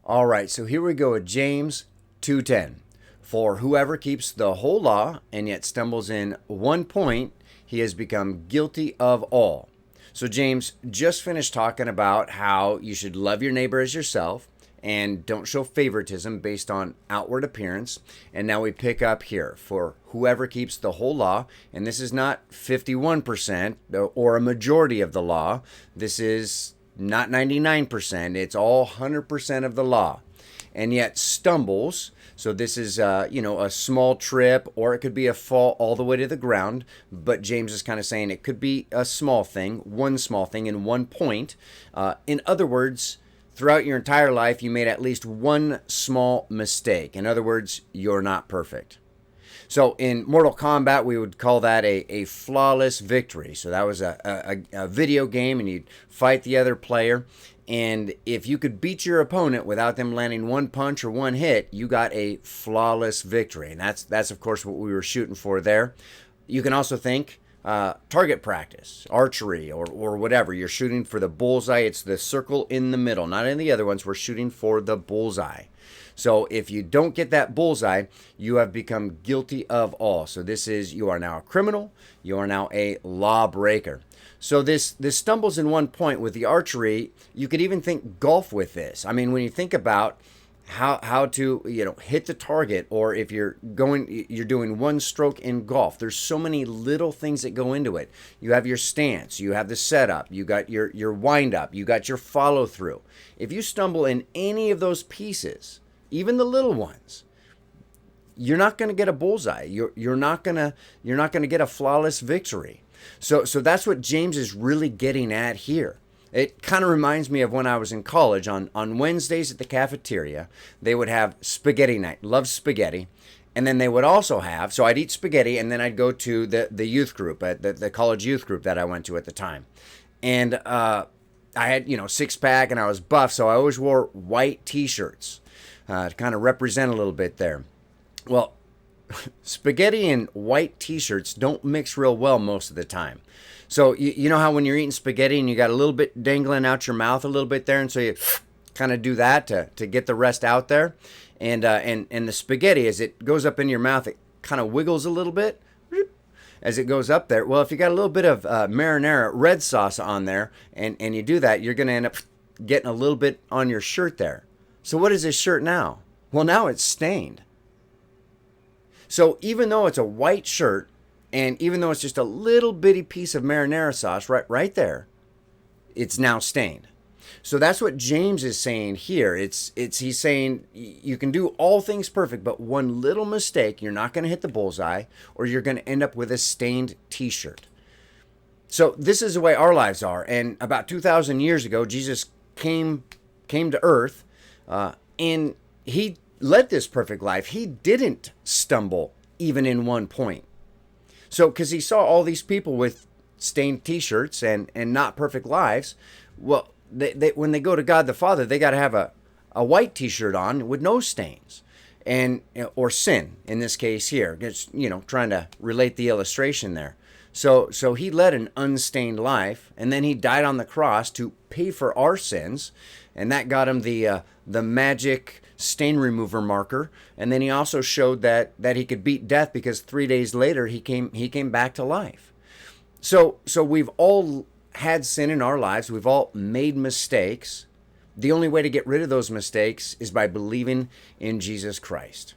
All right, so here we go with James 2:10. For whoever keeps the whole law and yet stumbles in one point, he has become guilty of all. So James just finished talking about how you should love your neighbor as yourself and don't show favoritism based on outward appearance. And now we pick up here for whoever keeps the whole law, and this is not 51% or a majority of the law. This is not 99%. It's all 100% of the law, and yet stumbles. So this is, a small trip, or it could be a fall all the way to the ground. But James is kind of saying it could be a small thing, one small thing in one point. In other words, throughout your entire life, you made at least one small mistake. In other words, you're not perfect. So in Mortal Kombat, we would call that a flawless victory. So that was a video game, and you'd fight the other player. And if you could beat your opponent without them landing one punch or one hit, you got a flawless victory. And that's of course, what we were shooting for there. You can also think target practice, archery, or whatever. You're shooting for the bullseye. It's the circle in the middle, not in the other ones. We're shooting for the bullseye. So if you don't get that bullseye, you have become guilty of all. So this is, you are now a criminal. You are now a lawbreaker. So this stumbles in one point with the archery. You could even think golf with this. I mean, when you think about how to hit the target, or if you're doing one stroke in golf, there's so many little things that go into it. You have your stance, you have the setup, you got your wind up, you got your follow through. If you stumble in any of those pieces, even the little ones, you're not going to get a bullseye. You're not going to get a flawless victory. So that's what James is really getting at here. It kind of reminds me of when I was in college. On Wednesdays at the cafeteria, they would have spaghetti night. Love spaghetti. And then they would also have, so I'd eat spaghetti, and then I'd go to the youth group, the college youth group that I went to at the time. And I had, six-pack, and I was buff, so I always wore white T-shirts to kind of represent a little bit there. Well, spaghetti and white T-shirts don't mix real well most of the time. So you know how when you're eating spaghetti and you got a little bit dangling out your mouth a little bit there, and so you kind of do that to get the rest out there. And the spaghetti, as it goes up in your mouth, it kind of wiggles a little bit as it goes up there. Well, if you got a little bit of marinara red sauce on there, and you do that, you're going to end up getting a little bit on your shirt there. So what is this shirt now? Well, now it's stained. So even though it's a white shirt, and even though it's just a little bitty piece of marinara sauce right there, it's now stained. So that's what James is saying here. He's saying you can do all things perfect, but one little mistake, you're not going to hit the bullseye, or you're going to end up with a stained T-shirt. So this is the way our lives are. And about 2,000 years ago, Jesus came to earth, and he led this perfect life. He didn't stumble even in one point. So, because he saw all these people with stained T-shirts and not perfect lives, well, they when they go to God the Father, they got to have a white T-shirt on with no stains, or sin in this case here. Just trying to relate the illustration there. So he led an unstained life, and then he died on the cross to pay for our sins, and that got him the magic stain remover marker. And then he also showed that he could beat death, because 3 days later he came back to life. So we've all had sin in our lives. We've all made mistakes. The only way to get rid of those mistakes is by believing in Jesus Christ.